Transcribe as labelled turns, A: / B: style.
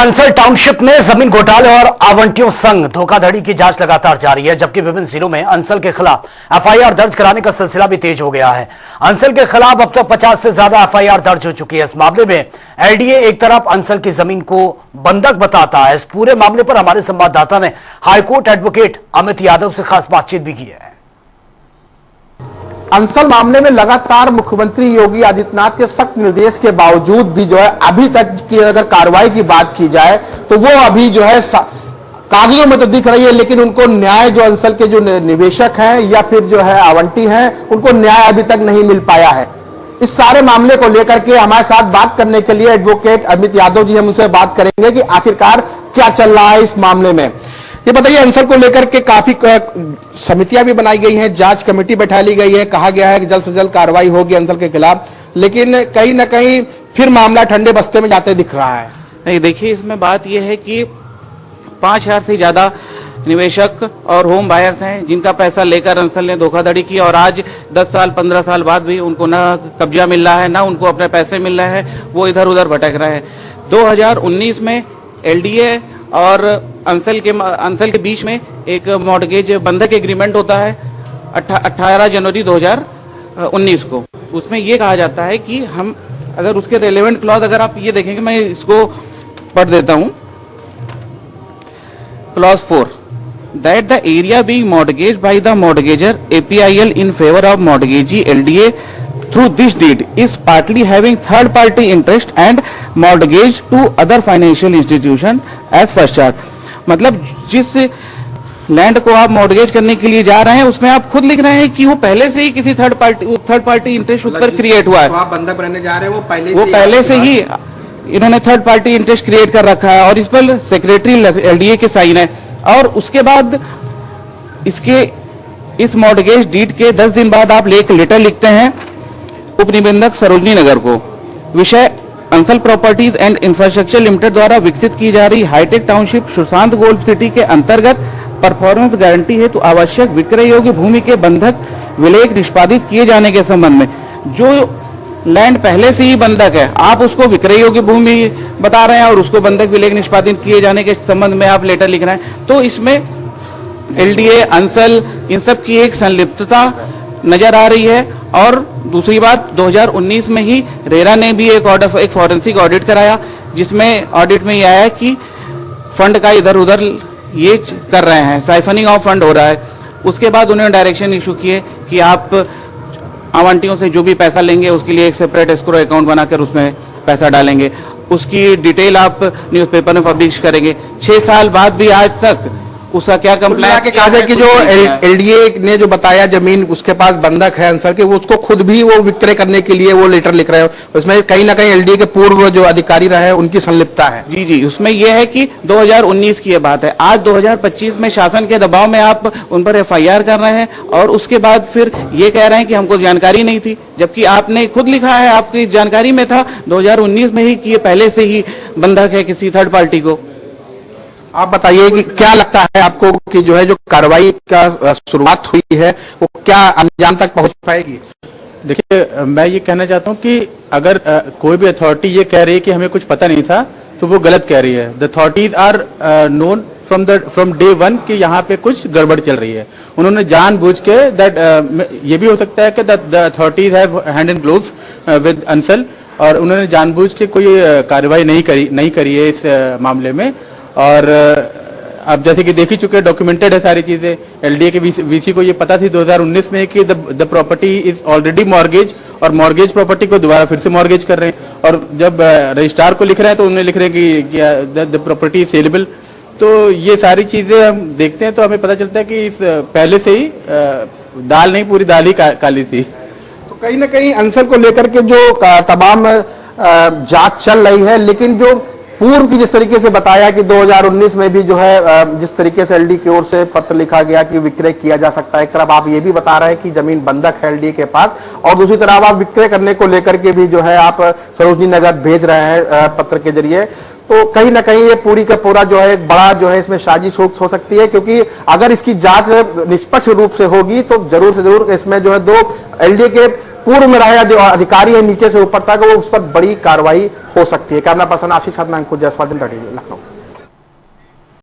A: Ansal township में जमीन घोटाले और आवंटियों संग धोखाधड़ी की जांच लगातार जारी है, जबकि विभिन्न जिलों में अंसल के खिलाफ एफआईआर दर्ज कराने का सिलसिला भी तेज हो गया है। अंसल के खिलाफ अब तक 50 से ज्यादा एफआईआर दर्ज हो चुकी है। इस मामले में एलडीए एक तरफ अंसल की जमीन को बंधक बताता है। इस पूरे मामले पर हमारे संवाददाता ने हाईकोर्ट एडवोकेट अमित यादव से खास बातचीत भी की है।
B: अंसल मामले में लगातार मुख्यमंत्री योगी आदित्यनाथ के सख्त निर्देश के बावजूद भी जो है अभी तक की अगर कार्रवाई की बात की जाए तो वो अभी जो है कागजों में तो दिख रही है, लेकिन उनको न्याय जो अंसल के जो निवेशक हैं या फिर जो है आवंटी हैं उनको न्याय अभी तक नहीं मिल पाया है। इस सारे मामले को लेकर के हमारे साथ बात करने के लिए एडवोकेट अमित यादव जी हम उनसे बात करेंगे कि आखिरकार क्या चल रहा है इस मामले में। ये बताइए, अंसल को लेकर के काफी समितियां भी बनाई गई हैं, जांच कमेटी बैठा ली गई है, कहा गया है कि जल्द से जल्द कार्रवाई होगी अंसल के खिलाफ, लेकिन कहीं ना कहीं फिर मामला ठंडे बस्ते में जाते दिख रहा है।
C: नहीं, देखिए इसमें बात यह है कि 5000 से ज्यादा निवेशक और होम बायर्स हैं जिनका पैसा लेकर अंसल ने धोखाधड़ी की और आज 10 साल 15 साल बाद भी उनको ना कब्जा मिल रहा है, ना उनको अपने पैसे मिल रहे हैं, वो इधर उधर भटक रहे हैं। 2019 में एलडीए और अंसल के बीच में एक मॉर्गेज बंधक एग्रीमेंट होता है 18 जनवरी 2019 को। उसमें यह कहा जाता है कि हम अगर उसके रेलेवेंट क्लॉज अगर आप ये देखेंगे, मैं इसको पढ़ देता हूं। Clause 4 that the area being mortgage by the mortgagor APIL in favour of mortgagee LDA through this deed is partly having third party interest and mortgage to other financial institution as first charge। मतलब जिस land को आप mortgage करने के लिए जा रहे हैं उसमें आप खुद लिख रहे हैं कि वो पहले से ही किसी थर्ड पार्टी इंटरेस्ट उस पर क्रिएट हुआ है।
B: तो आप बंधक बनने जा रहे हैं वो
C: पहले से ही इन्होंने थर्ड पार्टी इंटरेस्ट क्रिएट कर रखा है और इस पर सेक्रेटरी एलडीए के साइन है। और उसके बाद इस मॉर्गेज डीड के 10 दिन बाद आप लेटर लिखते हैं उपनिबंधक सरोजनी नगर को। विषय Ansal properties and infrastructure limited द्वारा विकसित की जा रही hi tech township Sushant golf city के अंतर्गत परफॉर्मेंस गारंटी हेतु आवश्यक विक्रय योग्य भूमि के बंधक विलेख निष्पादित किए जाने के संबंध में जो लैंड पहले से ही बंधक है आप उसको विक्रय योग्य भूमि बता रहे हैं और उसको बंधक विलेख निष्पादित किए जाने के संबंध में आप लेटर लिख रहे हैं। तो इसमें एलडीए अंसल इन सब की एक संलिप्तता नजर आ रही है। और दूसरी बात 2019 में ही रेरा ने भी एक फॉरेंसिक ऑडिट कराया जिसमें ऑडिट में यह आया कि फंड का इधर उधर ये कर रहे हैं, साइफनिंग ऑफ फंड हो रहा है। उसके बाद उन्होंने डायरेक्शन इशू किए कि आप आवंटियों से जो भी पैसा लेंगे उसके लिए एक सेपरेट एस्क्रो अकाउंट बनाकर उसमें पैसा डालेंगे, उसकी डिटेल आप न्यूज़पेपर में पब्लिश करेंगे। 6 साल बाद भी आज तक उसका क्या कंप्लेंट
B: कहा जाए कि जो एलडीए ने जो बताया जमीन उसके पास बंधक है अंसल के, वो उसको खुद भी वो विक्रय करने के लिए वो लेटर लिख रहे हैं। उसमें कहीं ना कहीं एलडीए के पूर्व जो अधिकारी रहे उनकी संलिप्तता है।
C: जी, उसमें यह है कि 2019 की यह बात है। आज 2025 में शासन के दबाव में आप उन पर एफआईआर कर रहे हैं और उसके बाद फिर ये कह रहे हैं कि हमको जानकारी नहीं थी, जबकि आपने खुद लिखा है आपकी जानकारी में था 2019 में ही कि ये पहले से ही बंधक है किसी थर्ड पार्टी को।
B: आप बताइए कि क्या लगता है आपको कि जो है जो कार्रवाई का शुरुआत हुई है वो क्या अंजाम तक पहुंच पाएगी?
D: देखिए, मैं ये कहना चाहता हूं कि अगर कोई भी अथॉरिटी ये कह रही है कि हमें कुछ पता नहीं था तो वो गलत कह रही है। The authorities are known from day one कि यहाँ पे कुछ गड़बड़ चल रही है। उन्होंने जानबूझ के ये भी हो सकता है कि the authorities have hand in gloves with Ansal और उन्होंने जानबूझ के कोई कार्रवाई नहीं करी है इस मामले में। और अब जैसे कि देख ही चुके डॉक्यूमेंटेड है सारी चीजें। एलडीए के वीसी को ये पता थी 2019 में कि the property is already mortgage और मॉर्गेज प्रॉपर्टी को दोबारा फिर से मॉर्गेज कर रहे हैं। और जब रजिस्ट्रार को लिख रहे हैं तो उन्हें लिख रहे हैं कि द प्रॉपर्टी इज सेलेबल। तो ये सारी चीजें हम देखते हैं तो हमें पता चलता है कि इस पहले से ही दाल नहीं पूरी दाल ही काली थी।
B: तो कहीं ना कहीं अंसल को लेकर के जो तमाम जांच चल रही है, लेकिन जो पूर्व की जिस तरीके से बताया कि 2019 में भी जो है जिस तरीके से एलडी की ओर से पत्र लिखा गया कि विक्रय किया जा सकता है, एक तरफ आप ये भी बता रहे हैं कि जमीन बंधक है एलडी के पास और दूसरी तरफ आप विक्रय करने को लेकर के भी जो है आप सरोजनी नगर भेज रहे हैं पत्र के जरिए। तो कहीं ना कहीं ये पूरी का पूरा जो है एक बड़ा जो है इसमें साजिश हो सकती है, क्योंकि अगर इसकी जांच निष्पक्ष रूप से होगी तो जरूर से जरूर इसमें जो है 2 एलडीए के पूर्व में रहे जो अधिकारी है नीचे से ऊपर तक, वो उस पर बड़ी कार्रवाई हो सकती है। कैमरा पर्सन आशीष साथ में अंकुश जायसवाल, दिन लखनऊ।